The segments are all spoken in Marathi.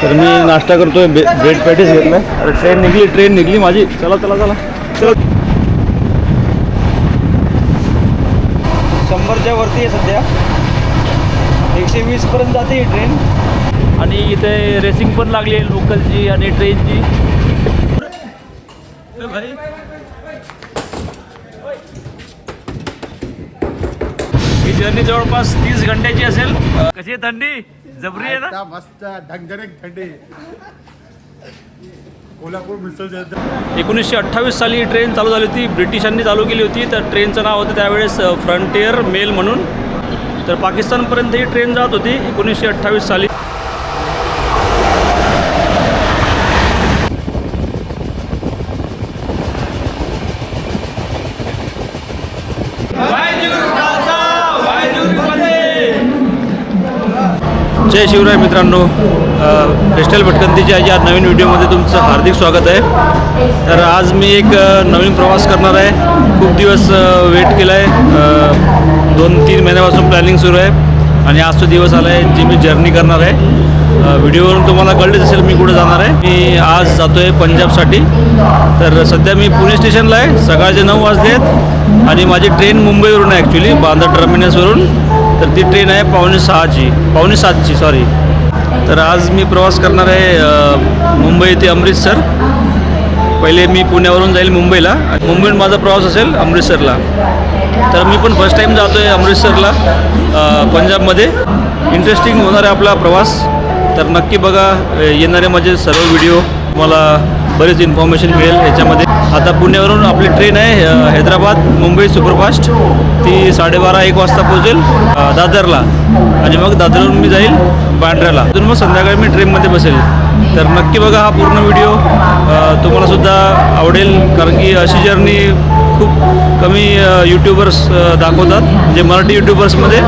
तर मी नाश्ता करतोय, ब्रेड पॅटीस घेतलाय. अरे ट्रेन निघली माझी. चला चला चला चला. 100च्या वरती आहे सध्या. 120 पर्यंत जाते ही ट्रेन. आणि इथे रेसिंग पण लागली आहे लोकलची आणि ट्रेनची. भाई ही जर्नी जवळपास 30 घंट्याची असेल. कशी आहे थंडी? जबरी आहे ना? मस्त धगधगीत थंडी. कोल्हापूर मिसळ. 1928 साली ही ट्रेन चालू झाली होती. ब्रिटिशांनी चालू केली होती. तर ट्रेनचं नाव होतं त्यावेळेस फ्रंटियर मेल म्हणून. तर पाकिस्तानपर्यंत ही ट्रेन जात होती 1928 साली. जय शिवराय मित्रांनो. क्रिस्टल भटकंतीच्या या नवीन व्हिडिओमध्ये तुमचं हार्दिक स्वागत आहे. तर आज मी एक नवीन प्रवास करणार आहे. खूप दिवस वेट केला आहे. 2-3 महिन्यापासून प्लॅनिंग सुरू आहे आणि आज तो दिवस आला आहे जी मी जर्नी करणार आहे. व्हिडिओवरून तुम्हाला कळलेच असेल मी कुठे जाणार आहे. मी आज जातो आहे पंजाबसाठी. तर सध्या मी पुणे स्टेशनला आहे. सकाळचे 9 वाजले आहेत आणि माझी ट्रेन मुंबईवरून आहे ॲक्च्युली, बांद्रा टर्मिनसवरून. तर ती ट्रेन आहे 5:45ची सॉरी. तर आज मी प्रवास करणार आहे मुंबई ते अमृतसर. पहिले मी पुण्यावरून जाईल मुंबईला आणि मुंबईहून माझा प्रवास असेल अमृतसरला. तर मी पण फर्स्ट टाईम जातो आहे अमृतसरला पंजाबमध्ये. इंटरेस्टिंग होणार आहे आपला प्रवास. तर नक्की बघा. येणारे माझे सर्व व्हिडिओ मला बरेच इन्फॉर्मेशन मिळेल याच्यामध्ये. आता पुण्यावरून आपली ट्रेन आहे हैदराबाद मुंबई सुपरफास्ट. ती 12:30-1 वाजता पोहोचेल दादरला आणि मग दादरवरून मी जाईल बांद्र्याला. तिथून मग संध्याकाळी मी ट्रेनमध्ये बसेल. तर नक्की बघा हा पूर्ण व्हिडिओ. तुम्हालासुद्धा आवडेल कारण की अशी जर्नी खूप कमी यूट्यूबर्स दाखवतात, म्हणजे मराठी यूट्यूबर्समध्ये.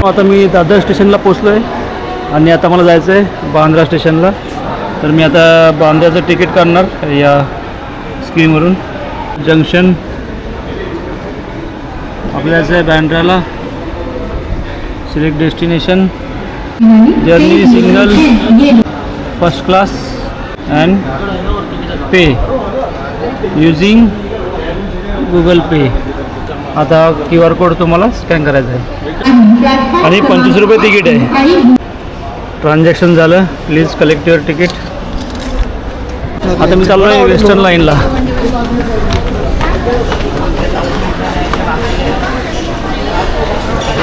आता मी दादर स्टेशनला पोचलो आहे आणि आता मला जायचं आहे बांद्रा स्टेशनला. तर मी आता बांद्र्याचं तिकीट काढणार या स्क्रीनवरून. जंक्शन आपल्या जायचं आहे बांद्र्याला. Select destination. Journey single first class and pay using Google Pay. आता QR कोड तुम्हाला स्कॅन करायचा आहे आणि 25 रुपये तिकीट आहे. ट्रान्झॅक्शन झालं. Please collect your ticket. आता मी चाललो आहे वेस्टर्न लाईनला.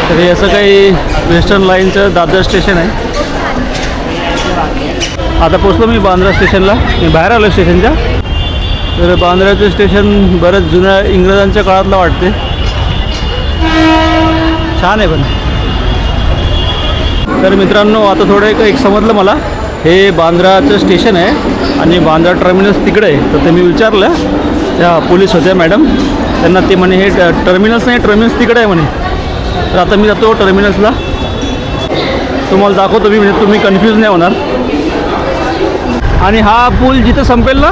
तर हे असं काही वेस्टर्न लाईनचं दादर स्टेशन आहे. आता पोचलो मी बांद्रा स्टेशनला. मी बाहेर आलो स्टेशनच्या. तर बांद्राचं स्टेशन बरंच जुन्या इंग्रजांच्या काळातलं वाटते. छान आहे पण. तर मित्रांनो आता थोडं एक समजलं मला. हे बांद्राचं स्टेशन आहे आणि बांद्रा टर्मिनस तिकडे आहे. तर ते मी विचारलं त्या पोलीस होत्या मॅडम. त्यांना ते म्हणे हे टर्मिनस नाही, टर्मिनस तिकडे आहे म्हणे. तर आता मी जातो टर्मिनसला. तुम्हाला दाखवतो मी, म्हणजे तुम्ही कन्फ्यूज नाही होणार. आणि हा पूल जिथं संपेल ना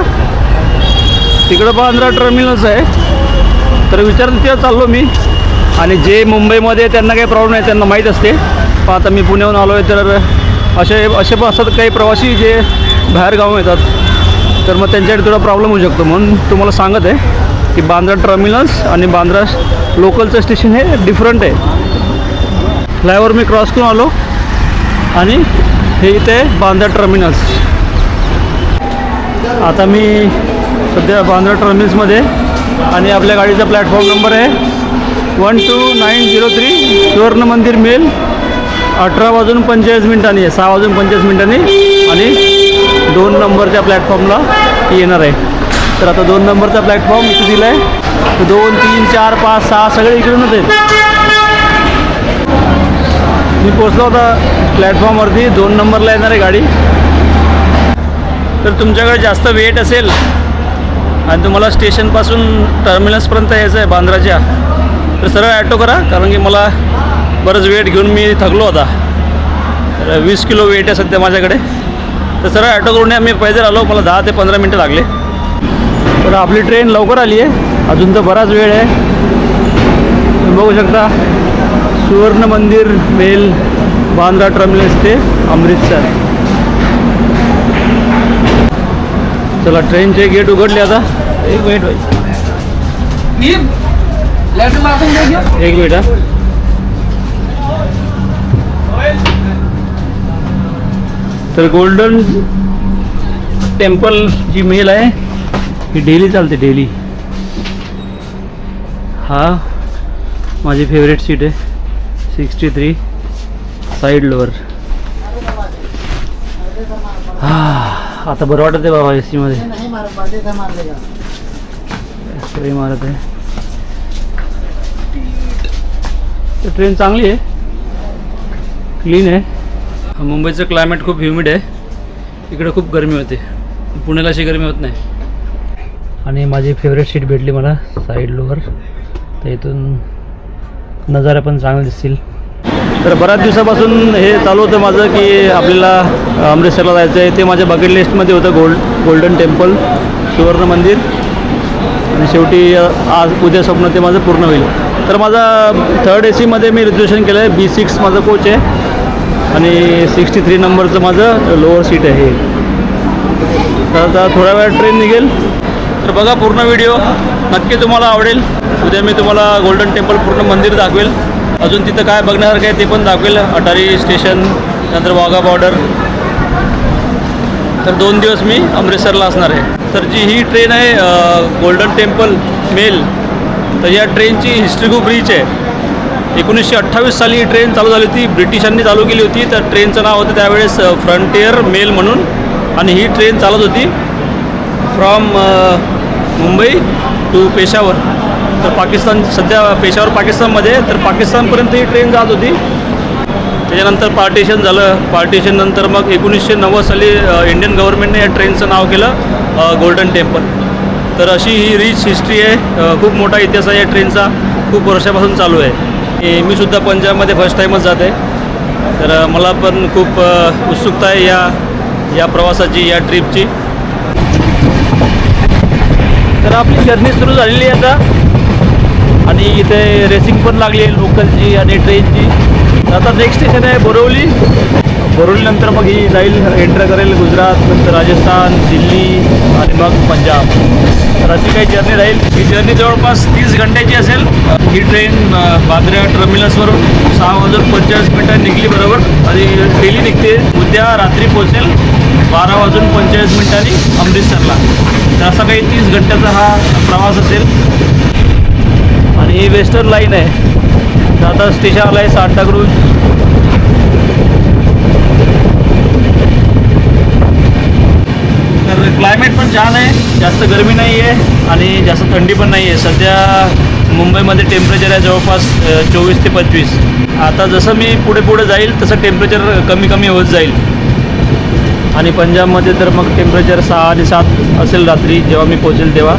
तिकडं बांद्रा टर्मिनस आहे. तर विचारतो तिथं चाललो मी. आणि जे मुंबईमध्ये त्यांना काही प्रॉब्लेम नाही, त्यांना माहीत असते. पण आता मी पुण्याहून आलो आहे. तर असे पण असतात काही प्रवासी जे बाहेर गावून येतात. तर मग त्यांच्याकडे थोडा प्रॉब्लेम होऊ शकतो. म्हणून तुम्हाला सांगत आहे की बांद्रा टर्मिनस आणि बांद्रा लोकलचं स्टेशन हे डिफरंट आहे. फ्लायओव्हर मी क्रॉस करून आलो आणि हे इथे बांद्रा टर्मिनस. आता मी सध्या बांद्रा टर्मिनसमध्ये आणि आपल्या गाडीचा प्लॅटफॉर्म नंबर आहे 12903 सुवर्ण मंदिर मेल. 18:45 आहे, 6:45 आणि 2 नंबरच्या प्लॅटफॉर्मला येणार आहे. तर आता 2 नंबरचा प्लॅटफॉर्म इथे दिला आहे. 2, 3, 4, 5, 6 सगळे इकडूनच आहेत. मी पोचलो होता प्लॅटफॉर्मवरती. 2 नंबरला येणार आहे गाडी. तर तुमच्याकडे जास्त वेट असेल आणि तुम्हाला स्टेशनपासून टर्मिनसपर्यंत यायचं आहे बांद्राच्या, तर सरळ ॲटो करा. कारण की मला बरंच वेट घेऊन मी थकलो होता. तर 20 किलो वेट आहे सध्या माझ्याकडे. तर सरळ ॲटो करून आम्ही पैदल आलो. मला 10 ते 15 मिनटं लागले. तर आपली ट्रेन लवकर आली आहे. अजून तर बराच वेळ आहे. तुम्ही बघू शकता सुवर्ण मंदिर मेल बांद्रा टर्मिनस ते अमृतसर. चला ट्रेनचे गेट उघडले आता. एक मिनिट भाई, एक मिनिट हा. तर गोल्डन टेम्पल जी मेल आहे ही डेली चालते. डेली हा माझी फेवरेट सीट आहे 63 साईड लोअर. आता बरं वाटत आहे बाबा AC मध्ये. सगळी मारत आहे. ट्रेन चांगली आहे, क्लीन आहे. मुंबईचं क्लायमेट खूप ह्युमिड आहे. इकडे खूप गरमी होते. पुण्याला अशी गरमी होत नाही. आणि माझी फेवरेट सीट भेटली मला साईड लोअर. तर इथून नजारा पण चांगले दिसतील. तर बऱ्याच दिवसापासून हे चालू होतं माझं की आपल्याला अमृतसरला जायचं आहे. ते माझ्या बकेट लिस्टमध्ये होतं. गोल्डन टेम्पल सुवर्ण मंदिर. आणि शेवटी आज उद्या स्वप्न ते माझं पूर्ण होईल. तर माझा 3rd AC मध्ये मी रिझर्वेशन केलं आहे. B6 माझं कोच आहे आणि 63 नंबरचं माझं लोअर सीट आहे. तर आता थोड्या वेळात ट्रेन निघेल. तर बघा पूर्ण व्हिडिओ, नक्की तुम्हाला आवडेल. उद्या मी तुम्हाला गोल्डन टेम्पल पूर्ण मंदिर दाखवेल. अजून तिथं काय बघण्यासारखं आहे ते पण दाखवेल. अटारी स्टेशन, नंतर वाघा बॉर्डर. तर 2 दिवस मी अमृतसरला असणार आहे. तर जी ही ट्रेन आहे गोल्डन टेम्पल मेल, तर या ट्रेनची हिस्ट्री खूप रिच आहे. 1928 साली ही ट्रेन चालू झाली होती. ब्रिटिशांनी चालू केली होती. तर ट्रेनचं नाव होतं त्यावेळेस फ्रंटियर मेल म्हणून. आणि ही ट्रेन चालत होती फ्रॉम मुंबई टू पेशावर. तर पाकिस्तान, सध्या पेशावर पाकिस्तानमध्ये. तर पाकिस्तानपर्यंत ही ट्रेन जात होती. त्याच्यानंतर पार्टिशन झालं. पार्टिशन नंतर मग 1990 साली इंडियन गव्हर्नमेंटने या ट्रेनचं नाव केलं गोल्डन टेम्पल. तर अशी ही रिच हिस्ट्री आहे. खूप मोठा इतिहास आहे या ट्रेनचा. खूप वर्षापासून चालू आहे. मी सुद्धा पंजाबमध्ये फर्स्ट टाईमच जात आहे. तर मला पण खूप उत्सुकता आहे या प्रवासाची, या ट्रिपची. तर आपली जर्नी सुरू झालेली आहे आता. आणि इथे रेसिंग पण लागली आहे लोकलची आणि ट्रेनची. आता नेक्स्ट स्टेशन आहे बोरिवली. बोरिवलीनंतर मग ही जाईल, एंटर करेल गुजरात, नंतर राजस्थान, दिल्ली आणि मग पंजाब. तर अशी काही जर्नी राहील. ही जर्नी जवळपास 30 घंट्याची असेल. ही ट्रेन बांद्रा टर्मिनसवरून 6:45 निघली बरोबर आणि डेली निघते. उद्या रात्री पोहोचेल 12:45 अमृतसरला. तर असा काही 30 घंट्याचा हा प्रवास असेल. आणि ही वेस्टर्न लाईन आहे. तर आता स्टेशन आलं आहे सांताक्रूज. तर क्लायमेट पण छान आहे. जास्त गरमी नाही आहे आणि जास्त थंडी पण नाही आहे. सध्या मुंबईमध्ये टेम्परेचर आहे जवळपास 24 ते 25. आता जसं मी पुढे जाईल तसं टेम्परेचर कमी होत जाईल. आणि पंजाबमध्ये तर मग टेम्परेचर 6 आणि 7 असेल रात्री जेव्हा मी पोहोचेल तेव्हा.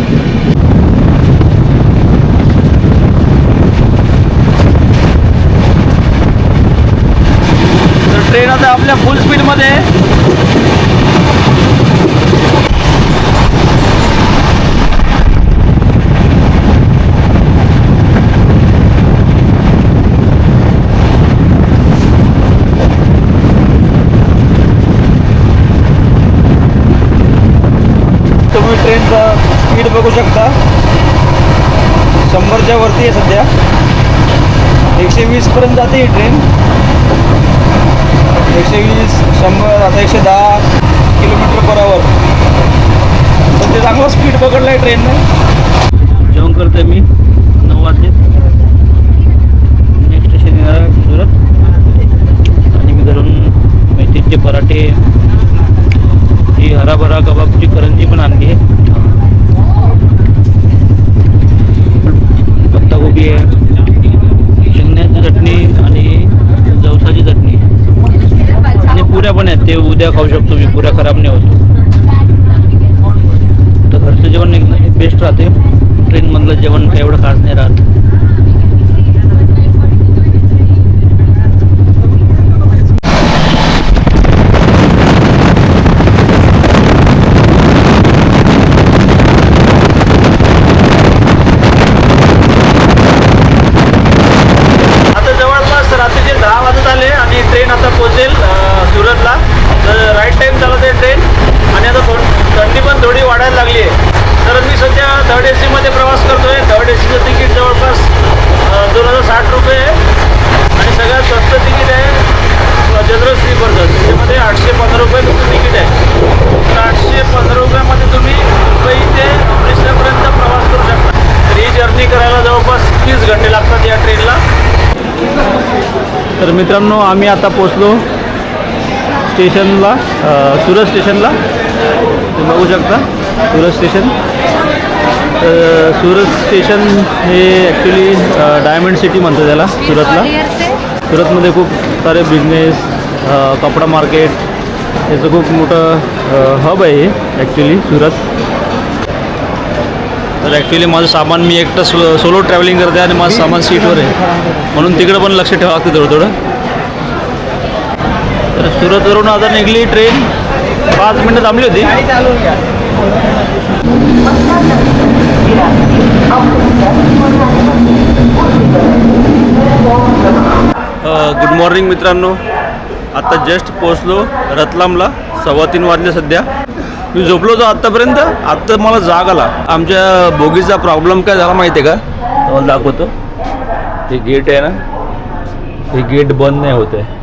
तर ट्रेन आता आपल्या फुल स्पीडमध्ये आहे. तुम्ही ट्रेनचा स्पीड बघू शकता. 100च्या वरती आहे सध्या. 120 पर्यंत जाते ही ट्रेन. 120, 100, आता 110 km/h. तर ते चांगला स्पीड पकडला आहे ट्रेनने. जेवण करते मी 9 वाजले. नेक्स्ट स्टेशन येणार सुरत. आणि मी घरून मेथीचे पराठे ही हराभरा कबाबची करंजी पण आणली आहे. पत्ताकोबी आहे, शेंगण्याची चटणी आणि जवसाची चटणी आणि पुऱ्या पण आहेत. ते उद्या खाऊ शकतो मी, पुऱ्या खराब नाही होत. तर घरचं जेवण एकदम बेस्ट राहते. ट्रेनमधलं जेवण काही एवढं खास नाही राहत. आता जवळपास रात्रीचे 10 वाजत आले आणि ट्रेन आता पोहोचेल सुरतला. तर राईट टाईम चालत आहे ट्रेन आणि आता थंडी पण थोडी वाढायला लागली आहे. तर मी सध्या थर्ड AC मध्ये प्रवास करतो आहे. थर्ड ACचं तिकीट जवळपास 2060 रुपये आहे आणि सगळ्यात स्वस्त तिकीट आहे जनरल स्लीपरचं. त्याच्यामध्ये 815 रुपये तुमचं तिकीट आहे. तर 815 रुपयामध्ये तुम्ही मुंबई ते अमृतसरपर्यंत प्रवास करू शकता. तर ही जर्नी करायला जवळपास 30 घंटे लागतात या ट्रेनला. तर मित्रांनो, आम्ही आता पोचलो स्टेशनला, सुरत स्टेशनला. तुम्ही बघू शकता सुरत स्टेशन. सुरत स्टेशन हे ॲक्च्युली डायमंड सिटी म्हणतो त्याला सुरतला. सुरतमध्ये खूप सारे बिझनेस, कपडा मार्केट याचं खूप मोठं हब आहे हे ॲक्च्युली सुरत. तर ॲक्च्युली माझं सामान, मी एकटं सोलो ट्रॅव्हलिंग करते आणि माझं सामान सीटवर आहे, म्हणून तिकडं पण लक्ष ठेवावं लागतं थोडं थोडं. तर सुरतवरून आता निघली ट्रेन. 5 मिनटं थांबली होती. गुड मॉर्निंग मित्रांनो. आता जस्ट पोचलो रतलामला. 3:15 वाजले सध्या. मी झोपलो होतो आत्तापर्यंत. आत्ता मला जाग आला. आमच्या बोगीचा प्रॉब्लेम काय झाला माहिती आहे का? तुम्हाला दाखवतो. हे गेट आहे ना, हे गेट बंद नाही होत आहे.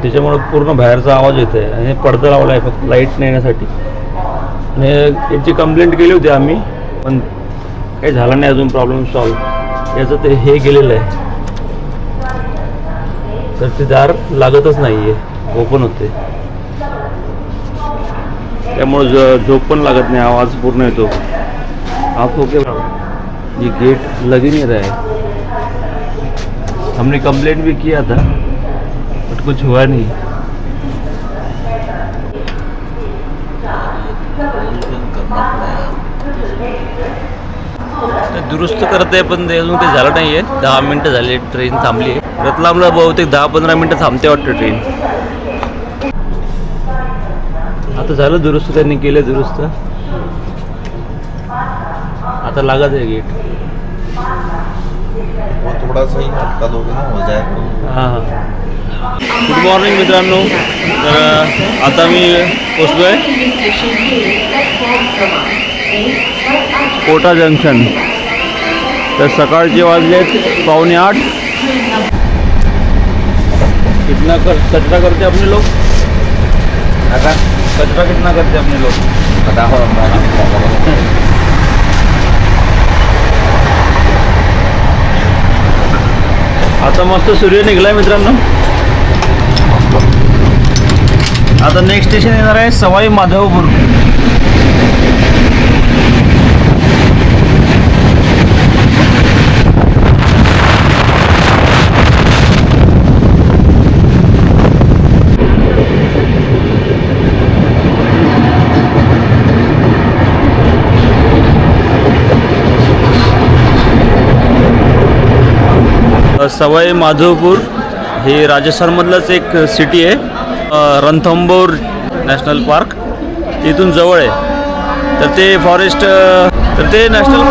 त्याच्यामुळे पूर्ण बाहेरचा आवाज येतो आहे आणि पडदा लावला आहे फक्त लाईट नाही येण्यासाठी. आणि याची कंप्लेंट केली होती आम्ही, पण काही झालं नाही अजून प्रॉब्लेम सॉल्व. याचं ते हे गेलेलं आहे, तर ते दार लागतच नाही आहे, ओपन होते. त्यामुळे झोप पण लागत नाही, आवाज पूर्ण येतो. आप ओके प्रॉब्लेम, ये गेट लग ही नहीं रहा है. हमने कंप्लेंट भी किया था बट कुछ हुआ नहीं. दुरुस्त करते पण ते अजून काही झालं नाही आहे. 10 मिनटं झाली, ट्रेन थांबली आहे. रतलामला बहुतेक 10-15 मिनटं थांबते वाटतं ट्रेन. आता झालं दुरुस्त, त्यांनी केलं दुरुस्त. आता लागत आहे गेट. थोड़ा सा ही हटका दोगे ना, हो जाएगा. हां. गुड मॉर्निंग मित्रांनो. तर आता मी पोचलो आहे कोटा जंक्शन. तर सकाळचे वाजलेत 7:45. कितना कचरा करते अपने लोग? कचरा कितना करते अपने लोग? आता मस्त सूर्य निघलाय मित्रांनो. आता नेक्स्ट स्टेशन येणार आहे सवाई माधवपूर. सवाई माधवपूर हे राजस्थानमधलंच एक सिटी आहे. रणथंबोर नॅशनल पार्क इथून जवळ आहे. तर ते फॉरेस्ट, तर ते नॅशनल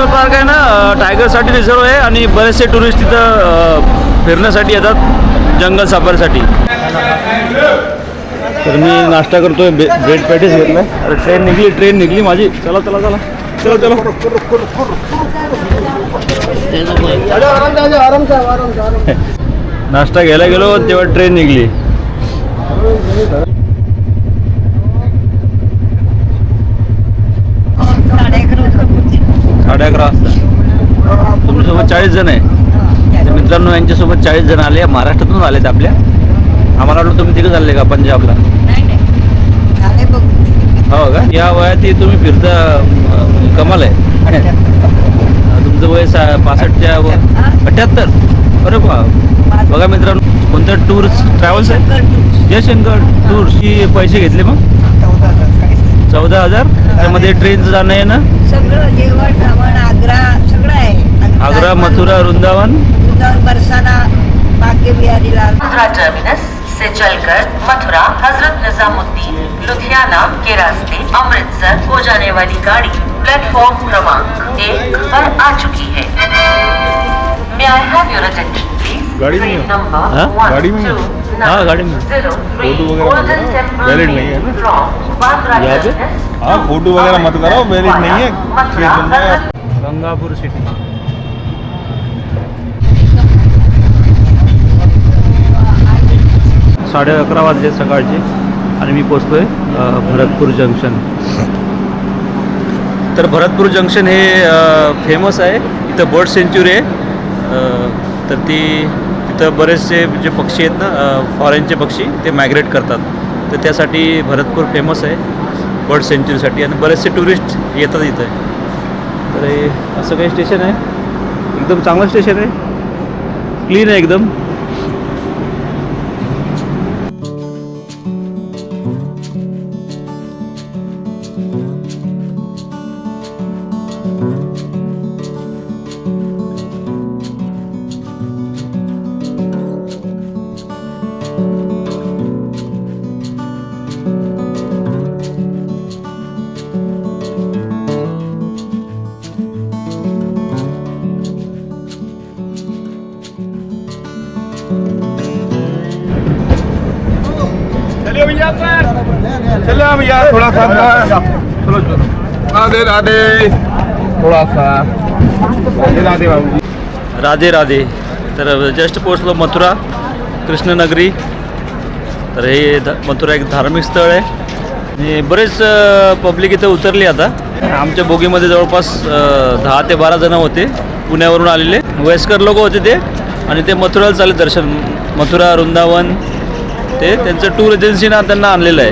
पार्क आहे ना, टायगरसाठी रिझर्व आहे आणि बरेचसे टुरिस्ट तिथं फिरण्यासाठी येतात, जंगल सफारीसाठी. तर मी नाश्ता करतोय, ब्रेड पॅटीस घेतलाय. अरे ट्रेन निघली माझी. चला चला चला चलो चलो. नाश्ता घ्यायला गेलो तेव्हा ट्रेन निघली. 11:30 वाजता. तुमच्यासोबत 40 जण आहे. तर मित्रांनो, यांच्यासोबत 40 जण आले, महाराष्ट्रातून आलेत आपल्या. आम्हाला वाटलं तुम्ही तिकडे चालले का पंजाबला? नाही नाही झाले बघून ते. हो का? या वयात हे तुम्ही फिरता कमाल आहे. तुमचं वय 65च्या 78. अरे वा. बघा मित्रांनो, कोणतं टूर्स ट्रॅव्हल्स आहे? शंकर टूर्स. जयशंकर टूर्सची पैसे घेतले मग 14,000. त्यामध्ये ट्रेनचं जाणं आहे ना? सगळं जेवण खावण आग्रा सगळं आहे. आग्रा, मथुरा, वृंदावन. वृंदावन, बरसाना, बाके बिहारी लाल. मथुरा टर्मिनस से चलकर मथुरा, हजरत निजामुद्दीन, लुधियाना के रास्ते अमृतसर हो जाने वाली गाड़ी प्लेटफॉर्म क्रमांक 1 पर आ चुकी है। May I have your attention, please? गाड़ी में है? Train number हाँ? गाड़ी में है? 12903 हाँ, गाड़ी में। फोटो वगैरह Golden मत Temple कराओ। वैलिड नहीं है ना? from बांद्रा यहाँ पे? टर्मिनस। हाँ, फोटो वगैरह मत कराओ, वैलिड नहीं है। मथुरा, स्टेशन में हजरत गंगापूर सिटी. साडे 11 वाजले सकाळचे आणि मी पोचतोय भरतपूर जंक्शन. तर भरतपूर जंक्शन हे फेमस आहे. इथं बर्ड सेंच्युरी आहे. तर तिथं बरेचसे जे पक्षी आहेत ना, फॉरेनचे पक्षी ते मायग्रेट करतात. तर त्यासाठी भरतपूर फेमस आहे बर्ड सेंच्युरीसाठी, आणि बरेचसे टुरिस्ट येतात इथं. तर हे असं काही स्टेशन आहे. एकदम चांगलं स्टेशन आहे, क्लीन आहे एकदम. चलिए भैया, चलिए भैया, थोड़ा सा चलो चलो। राधे राधे, थोड़ा सा राधे राधे बाबू। राधे राधे. तर जस्ट पोचलो मथुरा कृष्णनगरी. तर हे मथुरा एक धार्मिक स्थळ आहे आणि बरेच पब्लिक इथं उतरली आता. आमच्या बोगीमध्ये जवळपास 10 ते 12 जण होते, पुण्यावरून आलेले वयस्कर लोक होते ते. आणि ते मथुराला चालले दर्शन, मथुरा, वृंदावन. ते त्यांचं टूर एजन्सीनं त्यांना आणलेलं आहे.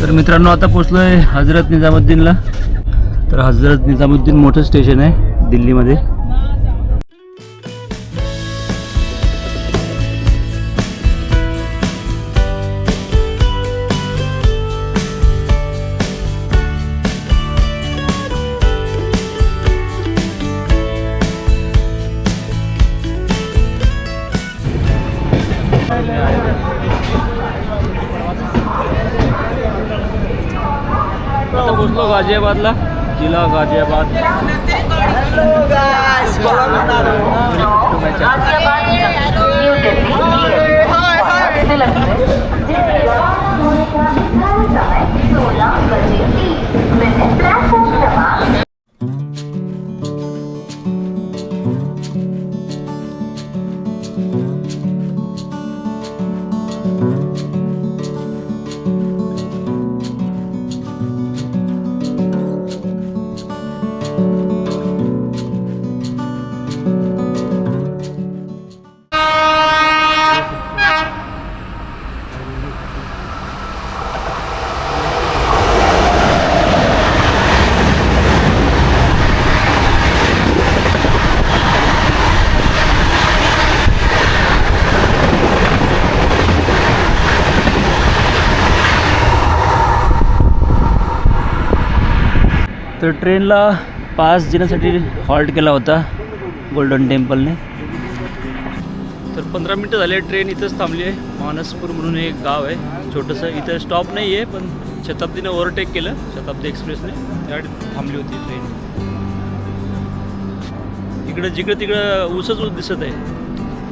तर मित्रांनो, आता पोचलो आहे हजरत निजामुद्दीनला. तर हजरत निजामुद्दीन मोठं स्टेशन आहे दिल्लीमध्ये. आता पोचलो गाझियाबादला, जिल्हा गाझियाबाद. तर ट्रेनला पास देण्यासाठी हॉल्ट केला होता गोल्डन टेम्पलने. तर 15 मिनटं झाले, ट्रेन इथंच थांबली आहे. मानसपूर म्हणून एक गाव आहे छोटंसं. इथं स्टॉप नाही आहे, पण शताब्दीनं ओव्हरटेक केलं शताब्दी एक्सप्रेसने, त्यावेळी थांबली होती ट्रेन. इकडं जिकडं तिकडं ऊसच दिसत आहे.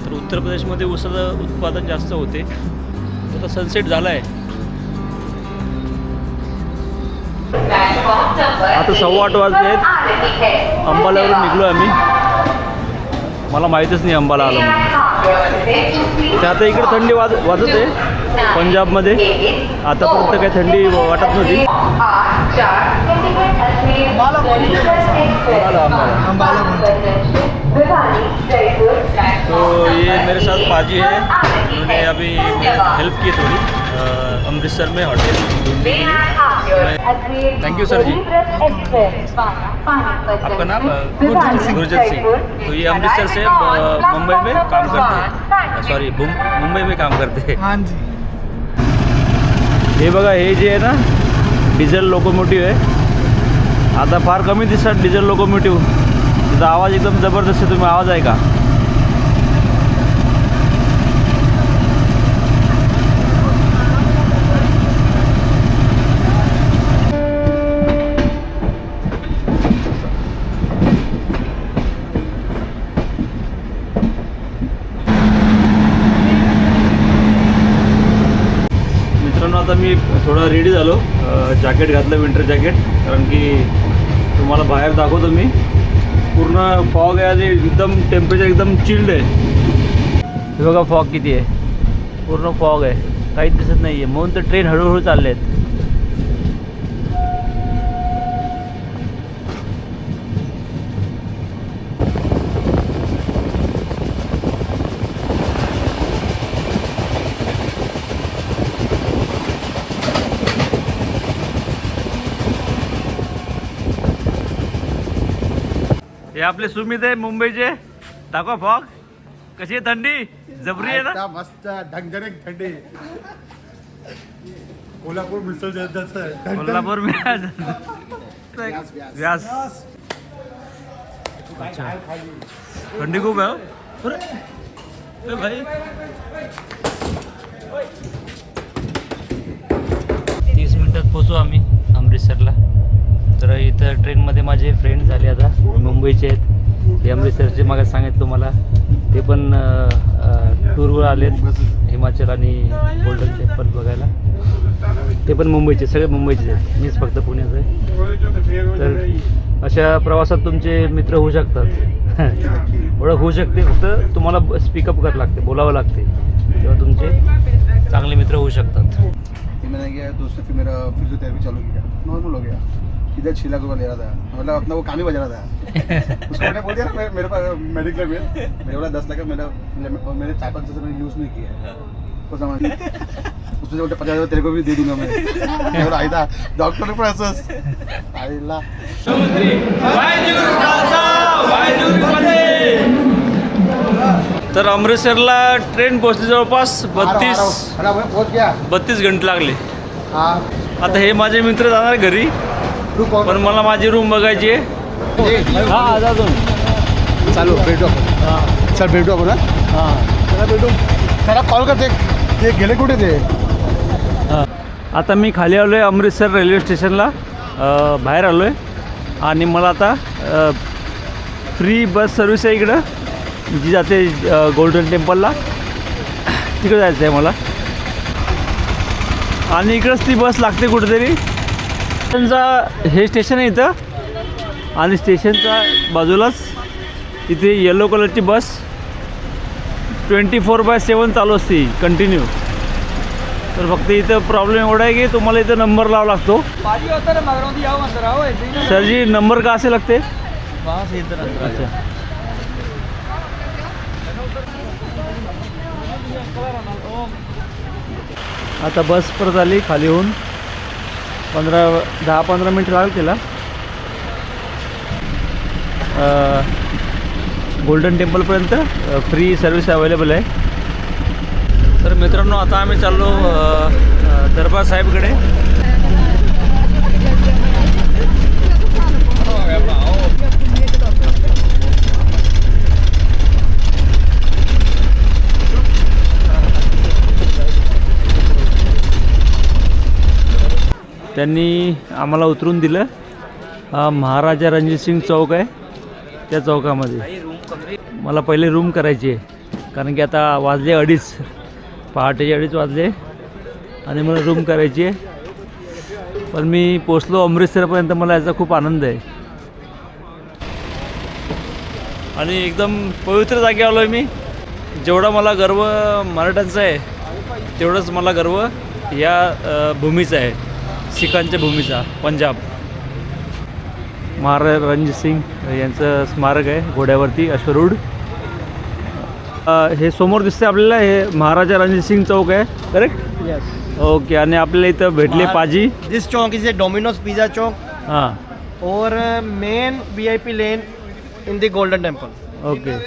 तर उत्तर प्रदेशमध्ये ऊसाचं उत्पादन जास्त होते. आता सनसेट झाला आहे. आता 8:15 वाजले आहेत. अंबाल्यावरून निघलो आम्ही. मला माहीतच नाही अंबाला आलं म्हणून. ते आता इकडे थंडी वाजत आहे पंजाबमध्ये. आतापर्यंत काही थंडी वाटत नव्हती. तो ये मेरे साथ पाजी है, उन्होंने अभी हेल्प की थोड़ी अमृतसर में होटल ढूंढने के लिए. थैंक यू सर जी. आपका नाम गुरजंत सिंह. तो ये अमृतसर से मुंबई में काम करते हैं, सॉरी मुंबई में काम करते हैं. हाँ जी. हे बघा, हे जे आहे ना डिझेल लोकोमोटिव्ह आहे. आता फार कमी दिसतात डिझेल लोकोमोटिव्ह. त्याचा आवाज एकदम जबरदस्त आहे. तुम्ही आवाज आहे का? आता मी थोडा रेडी झालो. जॅकेट घातलं, विंटर जॅकेट, कारण की तुम्हाला बाहेर दाखवतो मी. पूर्ण फॉग आहे आणि एकदम टेम्परेचर एकदम चिल्ड आहे. हे बघा फॉग किती आहे. पूर्ण फॉग आहे, काहीच दिसत नाही आहे. म्हणून तर ट्रेन हळूहळू चालले आहेत. हे आपले सुमित आहे मुंबईचे. दाखवा फॉग कशी आहे. थंडी जबरी आहे ना. मस्त ढंगधडक थंडी. कोल्हापूर मिसळ जसं कोल्हापूर में व्यास. अच्छा, थंडी खूप आहे. अरे भाई 30 मिनिटात पोचू आम्ही अमृतसरला. तर इथं ट्रेनमध्ये माझे फ्रेंड झाले आता मुंबईचे आहेत. हे अमृतसरचे मागे सांगितलं तुम्हाला. ते पण टूरवर आलेत हिमाचल आणि गोल्डन टेम्पल बघायला. ते पण मुंबईचे, सगळे मुंबईचे आहेत. मीच फक्त पुण्याचं आहे. तर अशा प्रवासात तुमचे मित्र होऊ शकतात. ओळख होऊ शकते. फक्त तुम्हाला स्पीकअप करावं लागते, बोलावं लागते, तेव्हा तुमचे चांगले मित्र होऊ शकतात. मैंने किया दोस्तों फिर मेरा फिजियोथेरेपी चालू किया. नॉर्मल हो गया. इधर 6 लाख रुपया ले रहा था, मतलब अपना वो काम ही बजा रहा था. उसको मैंने बोल दिया ना मेरे पास मेडिकल में मेरे वाला 10 लाख का मैंने 4-5 से मैंने यूज़ नहीं किया है. तो समझ उसमें से 50,000 तेरे को भी दे दूंगा मैं. और आई था डॉक्टर पर असंच आईला. तर अमृतसरला ट्रेन पोहोचली जवळपास 32 घंटे लागले. आता हे माझे मित्र जाणार घरी, पण मला माझी रूम बघायची आहे. हां अजून चालू भेटू आपण. सर भेटू आपण. हां त्याला भेटू. त्याला कॉल करते. ते गेले कुठे ते. आता मी खाली आलो आहे अमृतसर रेल्वे स्टेशनला. बाहेर आलो आहे आणि मला आता फ्री बस सर्विस आहे इकडं, जी जाते गोल्डन टेम्पलला. तिकडं जायचं आहे मला. आणि इकडंच ती बस लागते कुठेतरी. स्टेशनचा हे स्टेशन आहे इथं, आणि स्टेशनच्या बाजूलाच इथे येलो कलरची बस 24/7 चालू असते कंटिन्यू. तर फक्त इथं प्रॉब्लेम एवढा आहे की तुम्हाला इथं नंबर लावा लागतो. सर जी नंबर का असे लागते. अच्छा, आता बस परत आली खाली होऊन. 10-15 मिनिट लागेल तिला. गोल्डन टेम्पलपर्यंत फ्री सर्विस अवेलेबल आहे. तर मित्रांनो आता आम्ही चाललो दरबार साहेबकडे. त्यांनी आम्हाला उतरून दिलं. हा महाराजा रणजित सिंग चौक आहे, त्या चौकामध्ये. मला पहिले रूम करायची आहे, कारण की आता वाजले 2:30, पहाटेचे 2:30 वाजले आणि मला रूम करायची आहे. पण मी पोचलो अमृतसरपर्यंत. मला याचा खूप आनंद आहे. आणि एकदम पवित्र जागी आलो आहे मी. जेवढा मला गर्व मराठ्यांचा आहे तेवढंच मला गर्व या भूमीचा आहे, सिखांच्या भूमीचा, पंजाब. महाराज रणजित सिंग यांचं स्मारक आहे घोड्यावरती अश्वरूढ. हे समोर दिसते आपल्याला, हे महाराजा रणजित सिंग चौक आहे, करेक्ट? यस. ओके. आणि आपल्याला इथं भेटले पाजी. दिस चौक इज ए डोमिनोज पिज़्ज़ा चौक हां, और main VIP lane in the golden temple. Okay.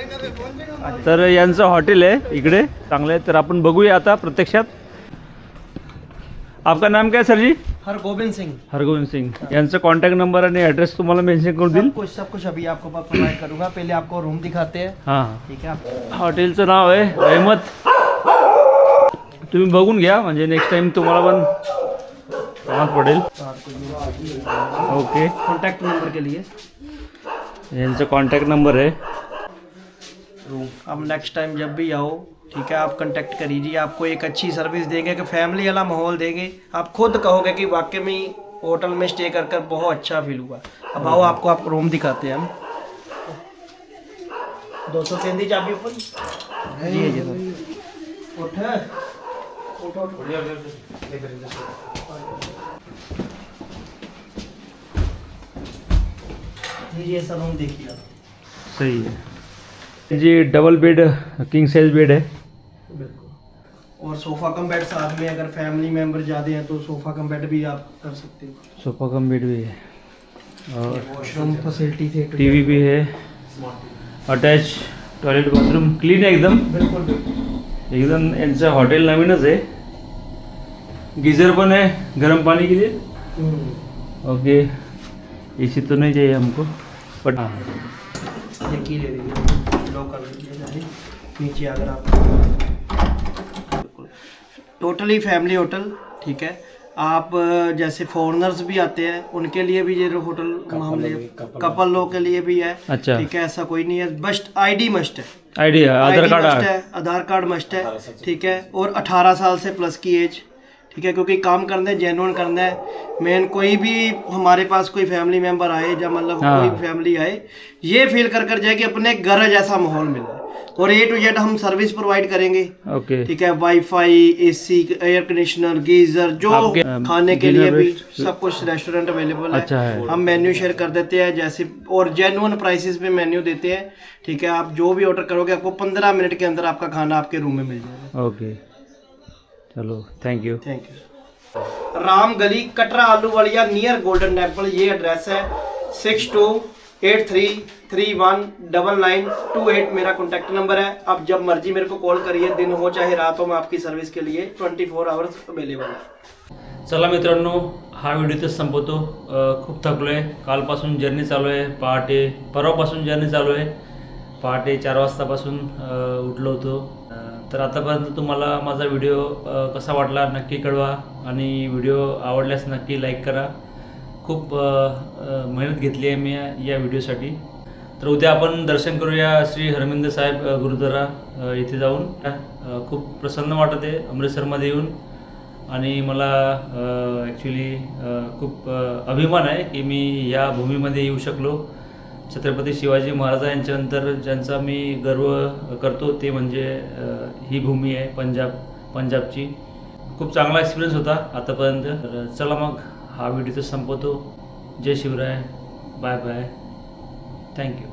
तर यांचं हॉटेल आहे इकडे, चांगलं आहे. तर आपण बघूया आता प्रत्यक्षात. आपका नाम क्या है सर जी? हरगोबिंद सिंह. हरगोविंद सिंग. यांचं कॉन्टॅक्ट नंबर आणि ॲड्रेस तुम्हाला मेन्शन करून देईल. सब कुछ अभी आपको प्रोवाइड करूंगा. पहले आपको रूम दिखाते हैं. हां. ठीक है. आप हॉटेलचं नाव आहे रहमत. तुम्ही बघून घ्या, म्हणजे नेक्स्ट टाइम तुम्हाला पण कामात पडेल. ओके. कॉन्टैक्ट नंबर के लिए यांचा कॉन्टॅक्ट नंबर आहे. अब नेक्स्ट टाइम जब भी आओ, ठीक है, आप कांटेक्ट करिए. आपको एक अच्छी सर्विस देंगे, कि फैमिली वाला माहौल देंगे. आप खुद कहोगे कि वाकई में होटल में स्टे कर कर बहुत अच्छा फील हुआ. अब आओ, आपको आप रूम दिखाते हैं हम. 233 चाबी ऊपर जी जी सर. उठ ये सर रूम देखिए आप. सही है जी. Double bed, king size bed है. बिल्कुल. और सोफ़ा कम बेड साथ में, अगर फैमिली मेम्बर ज़्यादा हैं तो सोफ़ा कम बेड भी आप कर सकते हो. सोफा कम बेड भी है और वॉशरूम फैसिलिटी थे. टीवी भी है. अटॅच टॉयलेट, बाथरूम क्लीन आहे एकदम. बिल्कुल बिल्कुल. एकदम यांचं हॉटेल नवीनच आहे. गीज़र पण है गर्म पानी के लिए. ओके. एसी तो नहीं चाहिए हमको, बट हाँ ये की ले लीजिए, लो कर लीजिए जाने नीचे. अगर आप टोटली फैमिली होटल, ठीक है. आप जैसे फॉरेनर्स भी आते हैं उनके लिए भी ये होटल मामले कपल लोग के लिए भी है. अच्छा. ठीक है, ऐसा कोई नहीं है. बस ID मस्ट है. आइडिया आधार ID कार्ड मस्ट है, आधार कार्ड मस्ट है. ठीक है. और 18 साल से प्लस की एज. ठीक है, क्योंकि काम करना है, जेन्युइन करना है. मेन कोई भी हमारे पास कोई फैमिली मेंबर आए, या मतलब हाँ. कोई फैमिली आए, ये फील कर जाए कि अपने घर जैसा माहौल मिला है. और A to Z हम सर्विस प्रोवाइड करेंगे. ओके. ठीक है. Wifi, AC, air conditioner, geyser, जो आपके, खाने के लिए dinner भी best- सब कुछ रेस्टोरेंट अवेलेबल है. अच्छा है. हम मेन्यू शेयर कर देते हैं जैसे, और जेन्युइन प्राइसेस पे मेन्यू देते हैं. ठीक है. आप जो भी ऑर्डर करोगे आपको 15 मिनट के अंदर आपका खाना आपके रूम में मिल जाएगा. ओके. चलो, thank you. Thank you. Ram Gali, Katra, Ahluwalia, near Golden Temple. ये एड्रेस है. 6283319928 मेरा कॉन्टैक्ट नंबर है. आप जब मर्जी मेरे को कॉल करिए, दिन हो चाहे रात हो, मैं आपकी सर्विस के लिए 24 आवर्स अवेलेबल है. चला मित्रांनो, हा व्हिडिओ इथंच संपवतो. खूप थकलो आहे. कालपासून जर्नी चालू आहे. परवापासून जर्नी चालू आहे. पहाटे 4 वाजतापासून उठलो होतो. तर आतापर्यंत तुम्हाला माझा व्हिडिओ कसा वाटला नक्की कळवा. आणि व्हिडिओ आवडल्यास नक्की लाईक करा. खूप मेहनत घेतली आहे मी या व्हिडिओसाठी. तर उद्या आपण दर्शन करूया श्री हरमिंदर साहेब गुरुद्वारा इथे जाऊन. खूप प्रसन्न वाटत आहे अमृतसरमध्ये येऊन. आणि मला ॲक्च्युली खूप अभिमान आहे की मी या भूमीमध्ये येऊ शकलो. छत्रपती शिवाजी महाराज यांच्यानंतर ज्यांचा मी गर्व करतो ते म्हणजे ही भूमी आहे पंजाबची. खूप चांगला एक्सपिरियन्स होता आतापर्यंत. तर चला मग हा व्हिडिओ तर संपवतो. जय शिवराय. Bye bye. थँक्यू.